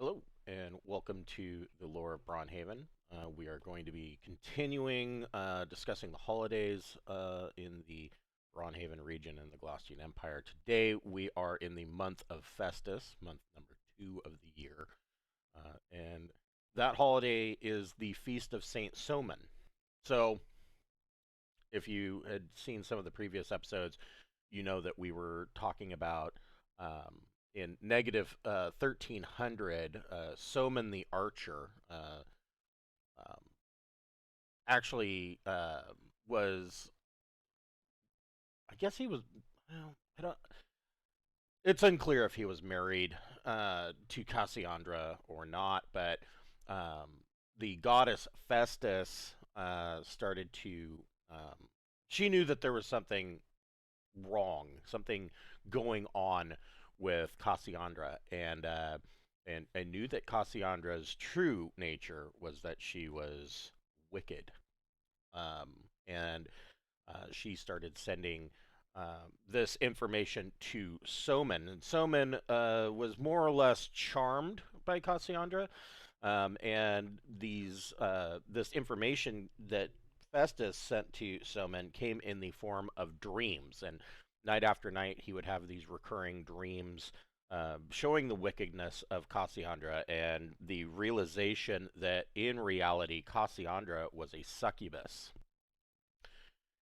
Hello, and welcome to the lore of Braunhaven. We are going to be continuing discussing the holidays in the Braunhaven region and the Glaucian Empire. Today, we are in the month of Festus, month number 2 of the year, and that holiday is the Feast of Saint Somen. So, if you had seen some of the previous episodes, you know that we were talking about in negative 1300, Soman the Archer um, actually was, I guess he was, well, I don't, it's unclear if he was married to Cassandra or not, but the goddess Festus started to, she knew that there was something wrong, something going on with Cassandra, and knew that Cassandra's true nature was that she was wicked, and she started sending this information to Somen, and Somen was more or less charmed by Cassandra, and this information that Festus sent to Somen came in the form of dreams, and night after night he would have these recurring dreams showing the wickedness of Cassandra and the realization that in reality Cassandra was a succubus.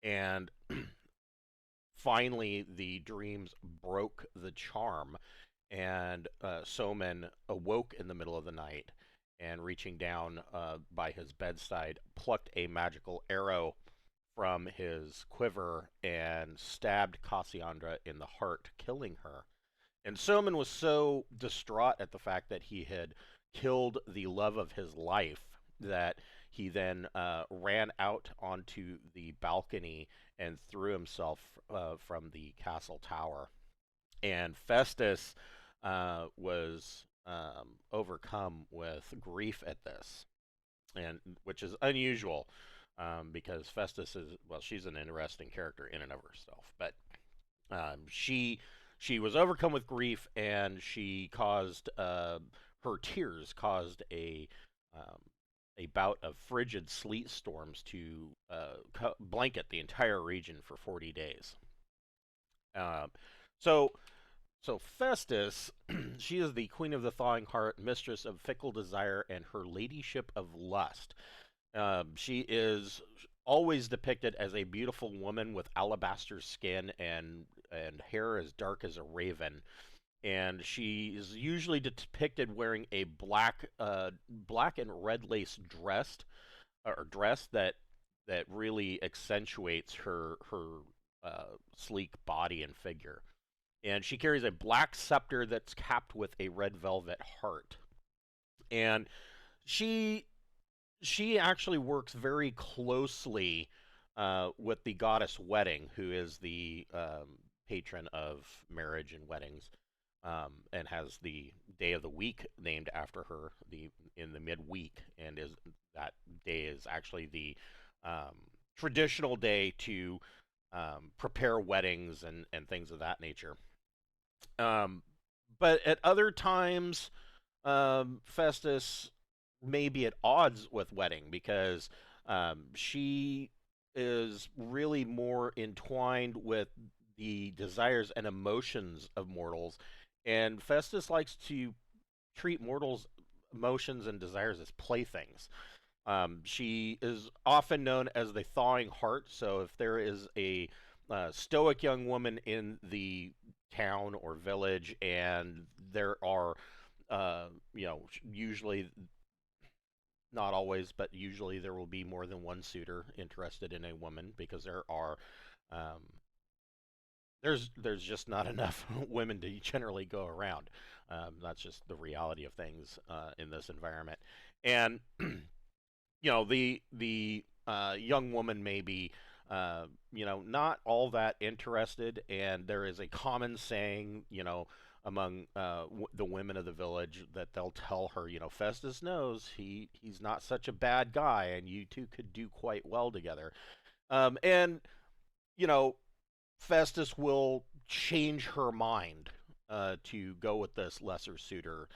And finally, the dreams broke the charm, and Somen awoke in the middle of the night and, reaching down by his bedside, plucked a magical arrow from his quiver and stabbed Cassandra in the heart, killing her. And Soman was so distraught at the fact that he had killed the love of his life that he then ran out onto the balcony and threw himself from the castle tower. And Festus was overcome with grief at this, and which is unusual because Festus is, well, she's an interesting character in and of herself, but she was overcome with grief, and she caused her tears caused um, a bout of frigid sleet storms to blanket the entire region for 40 days. Uh, so so Festus, she is the queen of the thawing heart, mistress of fickle desire, and her ladyship of lust. She is always depicted as a beautiful woman with alabaster skin and hair as dark as a raven, and she is usually depicted wearing a black and red lace dress that really accentuates her sleek body and figure. And she carries a black scepter that's capped with a red velvet heart. And she she actually works very closely with the goddess Wedding, who is the patron of marriage and weddings, and has the day of the week named after her, the in the midweek, and is that day is actually the um, traditional day to prepare weddings and things of that nature. Um, but at other times, Festus may be at odds with Wedding because she is really more entwined with the desires and emotions of mortals, and Festus likes to treat mortals' emotions and desires as playthings. She is often known as the thawing heart. So if there is a stoic young woman in the town or village, and there are, usually, not always, but usually there will be more than one suitor interested in a woman because um, there's just not enough women to generally go around. That's just the reality of things in this environment, and the young woman may be not all that interested, and there is a common saying, among the women of the village, that they'll tell her, Festus knows he's not such a bad guy, and you two could do quite well together. And you know, Festus will change her mind to go with this lesser suitor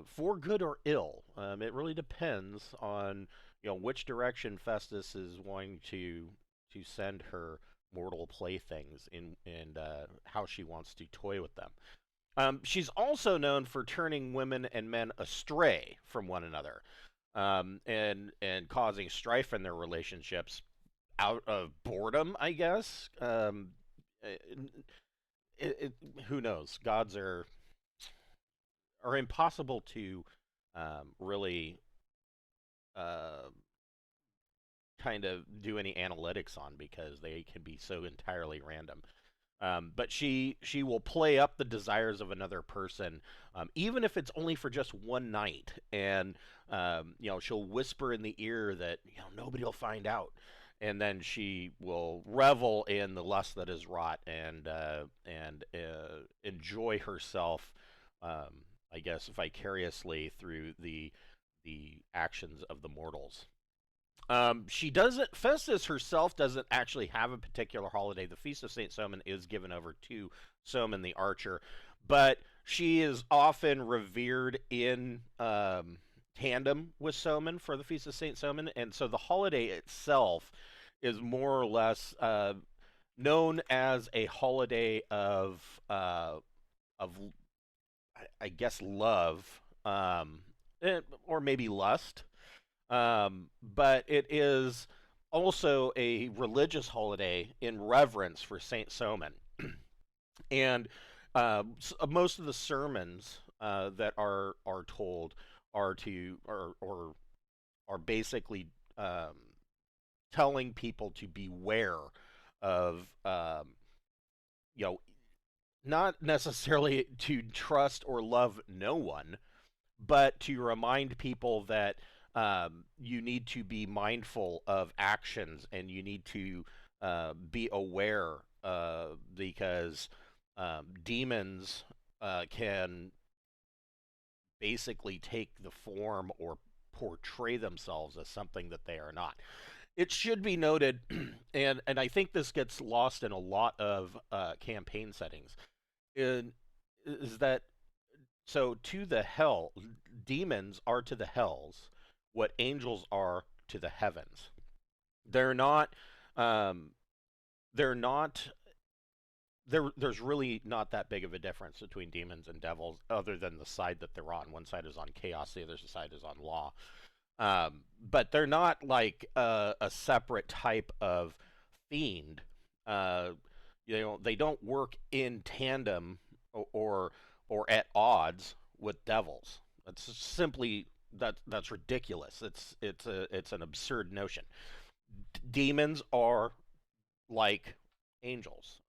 for good or ill. It really depends on which direction Festus is wanting to send her mortal playthings in, and how she wants to toy with them. She's also known for turning women and men astray from one another, and causing strife in their relationships out of boredom, I guess. It, it, who knows? Gods are impossible to really uh, kind of do any analytics on because they can be so entirely random. But she will play up the desires of another person, even if it's only for just one night, and she'll whisper in the ear that nobody will find out, and then she will revel in the lust that is wrought and enjoy herself, I guess, vicariously through the actions of the mortals. She doesn't. Festus herself doesn't actually have a particular holiday. The Feast of Saint Somen is given over to Somen the archer, but she is often revered in tandem with Somen for the Feast of Saint Somen, and so the holiday itself is more or less known as a holiday of I guess love, or maybe lust, but it is also a religious holiday in reverence for Saint Somen. And most of the sermons that are told are basically um, telling people to beware of you know not necessarily to trust or love no one, but to remind people that you need to be mindful of actions and you need to be aware, because demons can basically take the form or portray themselves as something that they are not. It should be noted, and I think this gets lost in a lot of campaign settings, in, is that so to the hell, demons are to the hells what angels are to the heavens. They're not. Um, they're not. There's really not that big of a difference between demons and devils, other than the side that they're on. One side is on chaos, the other side is on law. But they're not like a separate type of fiend. Uh, they don't work in tandem or or at odds with devils. That's simply that's ridiculous. It's an absurd notion. Demons are like angels.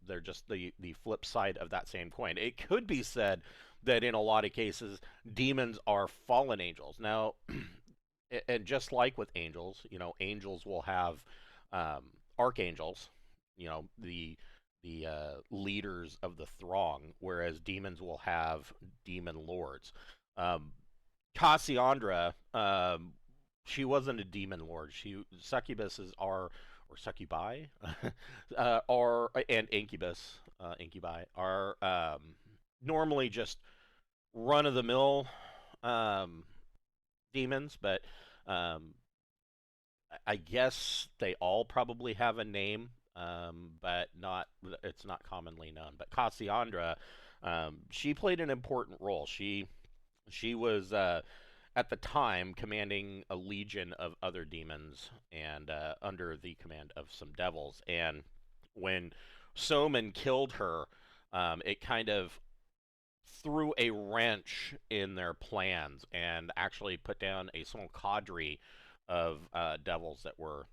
They're just the flip side of that same coin. It could be said that in a lot of cases, demons are fallen angels. Now, and just like with angels, angels will have archangels, the leaders of the throng, whereas demons will have demon lords. Um, Cassandra, she wasn't a demon lord. Succubuses are, or succubi, are, and incubi are normally just run of the mill um, demons, but um, I guess they all probably have a name, but not it's not commonly known. But Cassandra, she played an important role. She was at the time commanding a legion of other demons and under the command of some devils. And when Soman killed her, it kind of threw a wrench in their plans and actually put down a small cadre of devils that were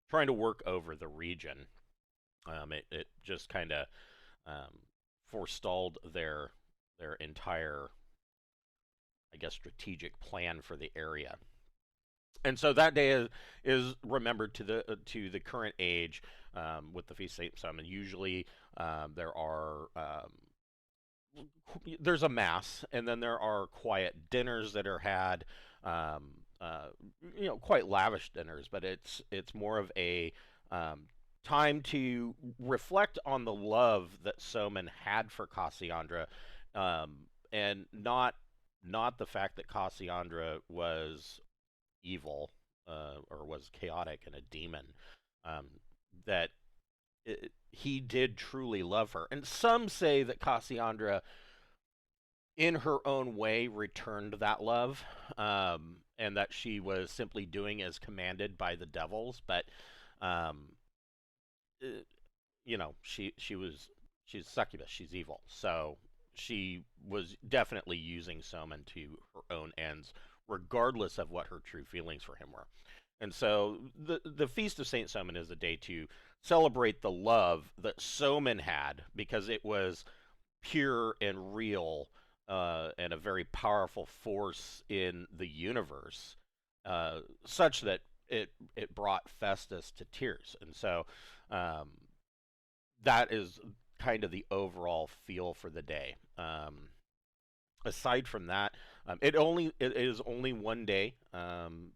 trying to work over the region. It just kind of um, forestalled their entire, I guess, strategic plan for the area. And so that day is remembered to the current age, with the Feast of Saint Simon. Usually, there are there's a mass, and then there are quiet dinners that are had. Um, uh, quite lavish dinners, but it's more of a time to reflect on the love that Soman had for Cassandra, and not not the fact that Cassandra was evil, or was chaotic and a demon. Um, that he did truly love her. And some say that Cassandra, in her own way, returned that love, and that she was simply doing as commanded by the devils. But, um, uh, she's succubus. She's evil. So she was definitely using Soman to her own ends, regardless of what her true feelings for him were. And so the Feast of Saint Somen is a day to celebrate the love that Soman had, because it was pure and real, and a very powerful force in the universe, such that it brought Festus to tears. And so, um, that is kind of the overall feel for the day. Aside from that, it is only one day, and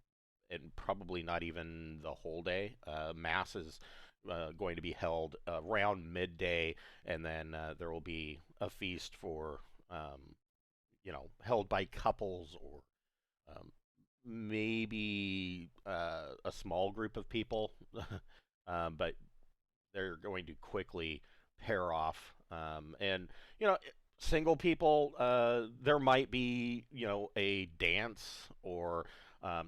probably not even the whole day. Mass is going to be held around midday, and then there will be a feast for, held by couples, or um, maybe a small group of people, but they're going to quickly pair off. And you know, single people, there might be, a dance, or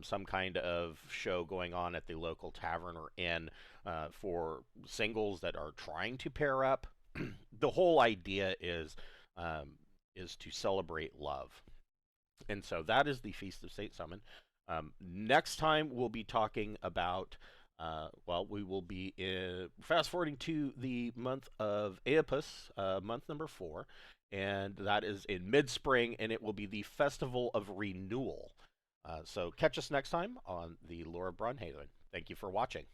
some kind of show going on at the local tavern or inn, for singles that are trying to pair up. The whole idea um, is to celebrate love. And so that is the Feast of Saint Somen. Next time we'll be talking about, we will be fast forwarding to the month of Aepus, month number 4, and that is in mid spring, and it will be the Festival of Renewal. So catch us next time on the Lore of Braunhaven. Thank you for watching.